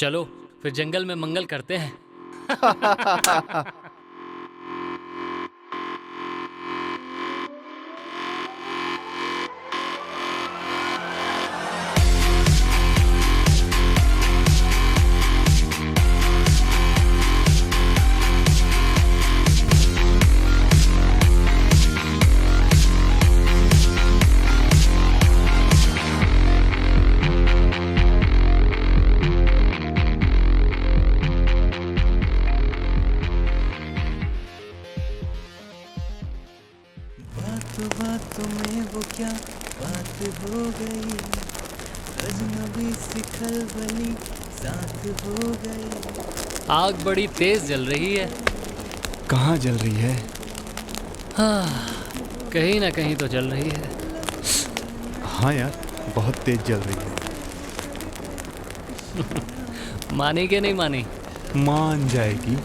चलो फिर जंगल में मंगल करते हैं। बातों में वो क्या बात हो गई, अजनबी सी खलबली साथ हो गई। आग बड़ी तेज जल रही है। कहाँ जल रही है? हाँ, कहीं ना कहीं तो जल रही है। हाँ यार, बहुत तेज जल रही है। मानी के नहीं मानी? मान जाएगी।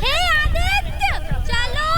हे आदित्य, चलो।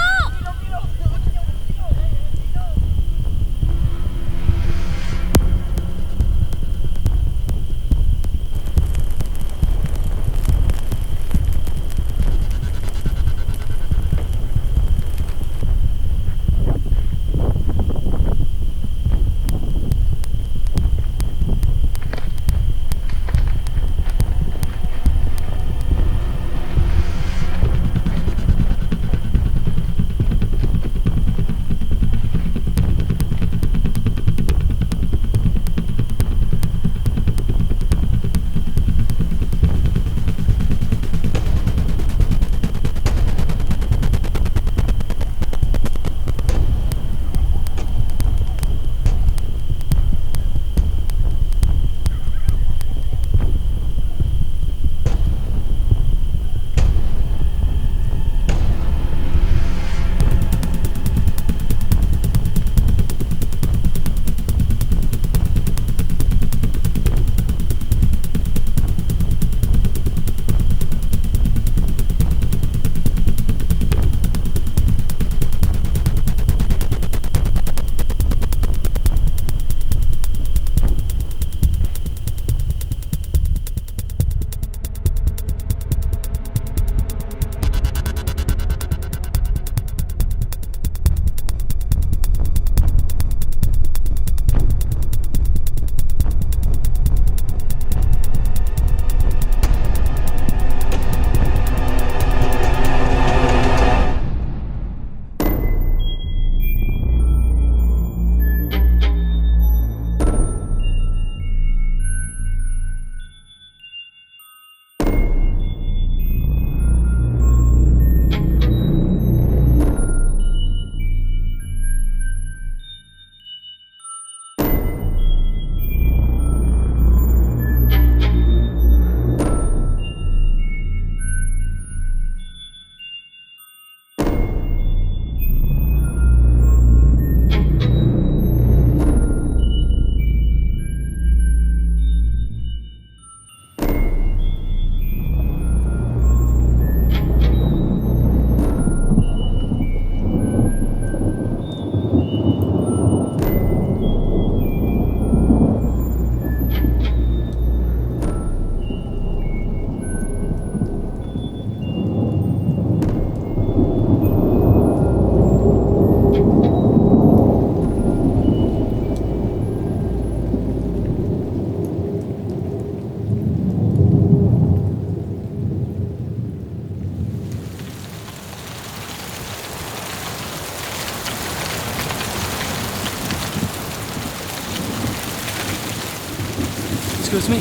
Excuse me.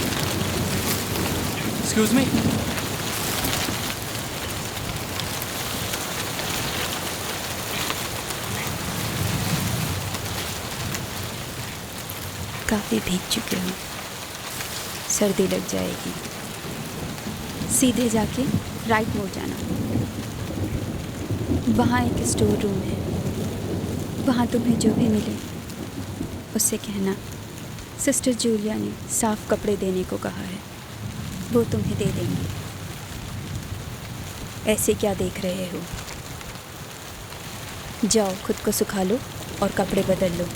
Excuse me. काफ़ी भीग चुके हो, सर्दी लग जाएगी। सीधे जाके राइट मोड़ जाना, वहाँ एक स्टोर रूम है। वहाँ तुम्हें जो भी मिले उससे कहना सिस्टर जूलिया ने साफ कपड़े देने को कहा है, वो तुम्हें दे देंगे। ऐसे क्या देख रहे हो, जाओ खुद को सुखा लो और कपड़े बदल लो।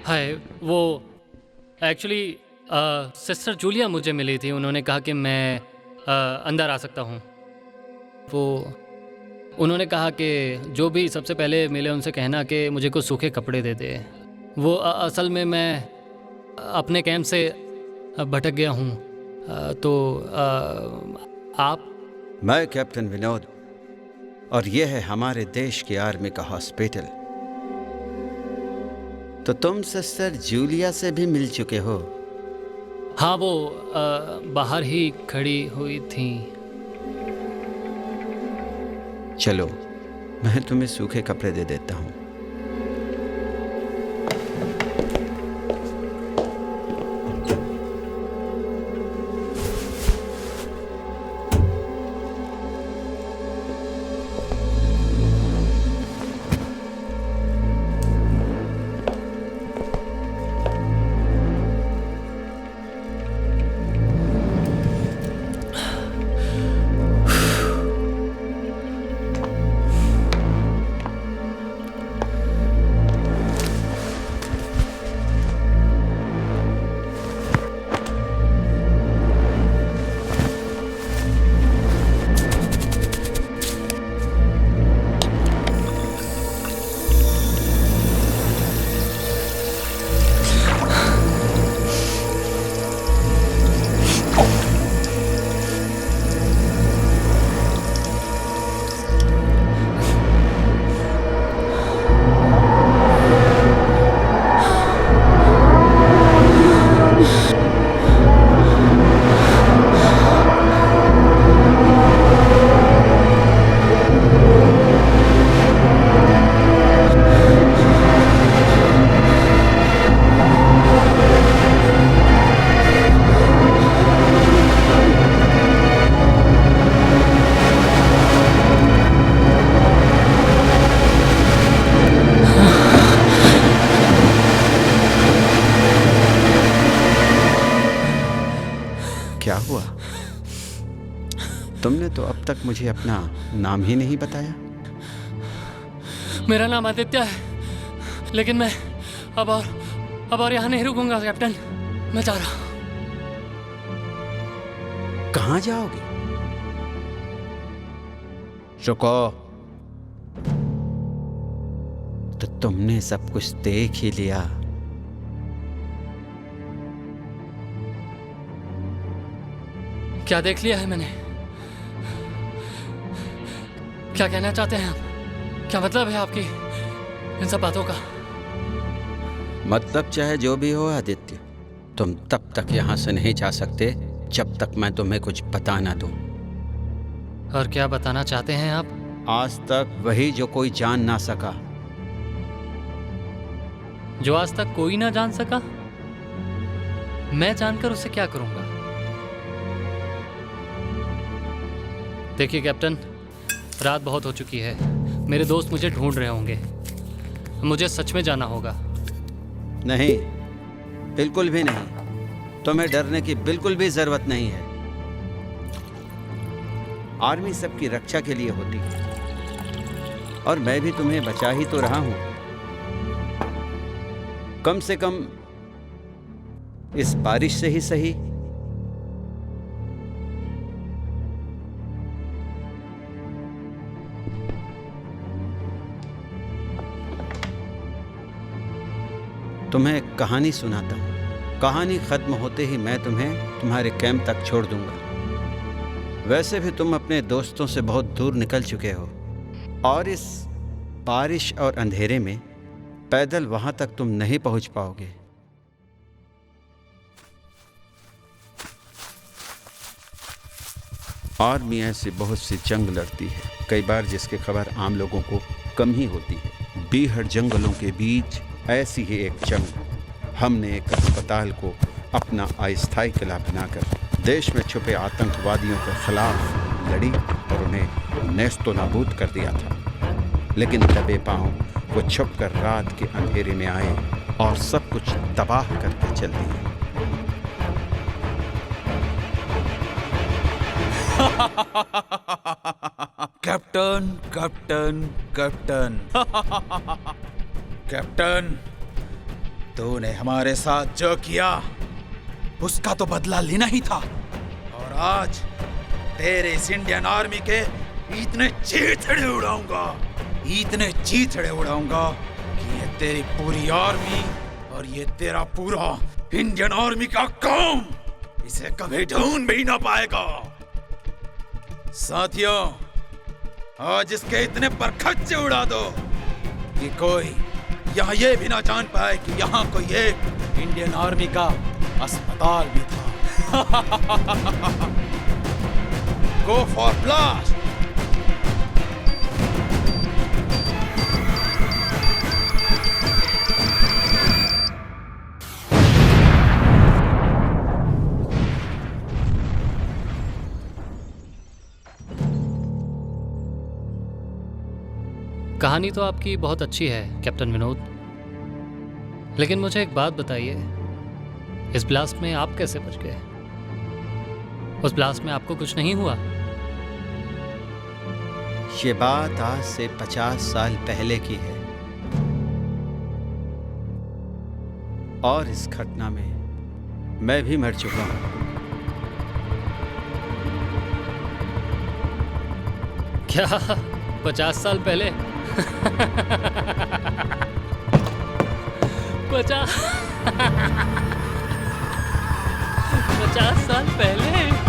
हाय, वो एक्चुअली सिस्टर जूलिया मुझे मिली थी। उन्होंने कहा कि मैं अंदर आ सकता हूँ। वो उन्होंने कहा कि जो भी सबसे पहले मिले उनसे कहना कि मुझे कुछ सूखे कपड़े दे दे। वो असल में मैं अपने कैंप से भटक गया हूँ। तो आप? मैं कैप्टन विनोद और यह है हमारे देश की आर्मी का हॉस्पिटल। तो तुम सिस्टर जूलिया से भी मिल चुके हो? हाँ, वो बाहर ही खड़ी हुई थी। चलो, मैं तुम्हें सूखे कपड़े दे देता हूँ। क्या हुआ? तुमने तो अब तक मुझे अपना नाम ही नहीं बताया। मेरा नाम आदित्य है, लेकिन मैं अब और यहाँ नहीं रुकूंगा कैप्टन। मैं जा रहा हूँ। कहाँ जाओगे? रुको, तो तुमने सब कुछ देख ही लिया। क्या देख लिया है मैंने? क्या कहना चाहते हैं आप? क्या मतलब है आपकी इन सब बातों का? मतलब चाहे जो भी हो आदित्य, तुम तब तक यहाँ से नहीं जा सकते जब तक मैं तुम्हें कुछ बता ना दूं। और क्या बताना चाहते हैं आप? आज तक वही जो कोई जान ना सका। जो आज तक कोई ना जान सका? मैं जानकर उसे क्या करूंगा? देखिए कैप्टन, रात बहुत हो चुकी है। मेरे दोस्त मुझे ढूंढ रहे होंगे। मुझे सच में जाना होगा। नहीं, बिल्कुल भी नहीं। तुम्हें डरने की बिल्कुल भी जरूरत नहीं है। आर्मी सबकी रक्षा के लिए होती है। और मैं भी तुम्हें बचा ही तो रहा हूं। कम से कम इस बारिश से ही सही। तुम्हें एक कहानी सुनाता हूं। कहानी खत्म होते ही मैं तुम्हें तुम्हारे कैंप तक छोड़ दूंगा। वैसे भी तुम अपने दोस्तों से बहुत दूर निकल चुके हो और इस बारिश और अंधेरे में पैदल वहां तक तुम नहीं पहुंच पाओगे। आर्मी ऐसी बहुत सी जंग लड़ती है, कई बार जिसकी खबर आम लोगों को कम ही होती है। बीहड़ जंगलों के बीच ऐसी ही एक जंग। हमने एक अस्पताल को अपना अस्थायी किला बनाकर देश में छुपे आतंकवादियों के खिलाफ लड़ी और उन्हें नेस्तो नाबूद कर दिया था। लेकिन दबे पांव वो छुपकर रात के अंधेरे में आए और सब कुछ तबाह करके चल दिए। कैप्टन कैप्टन कैप्टन कैप्टन, तूने हमारे साथ जो किया उसका तो बदला लेना ही था। और आज तेरे इस इंडियन आर्मी के इतने चीथड़े उड़ाऊंगा, इतने चीथड़े उड़ाऊंगा कि ये तेरी पूरी आर्मी और ये तेरा पूरा इंडियन आर्मी का कौम इसे कभी ढूंढ भी ना पाएगा। साथियों, आज इसके इतने परखच्चे उड़ा दो कि कोई यहाँ ये भी ना जान पाए कि यहाँ कोई एक इंडियन आर्मी का अस्पताल भी था। Go for blast. कहानी तो आपकी बहुत अच्छी है कैप्टन विनोद, लेकिन मुझे एक बात बताइए, इस ब्लास्ट में आप कैसे बच गए? उस ब्लास्ट में आपको कुछ नहीं हुआ? ये बात आज से 50 साल पहले की है और इस घटना में मैं भी मर चुका हूं। क्या 50 साल पहले? 50 साल पहले?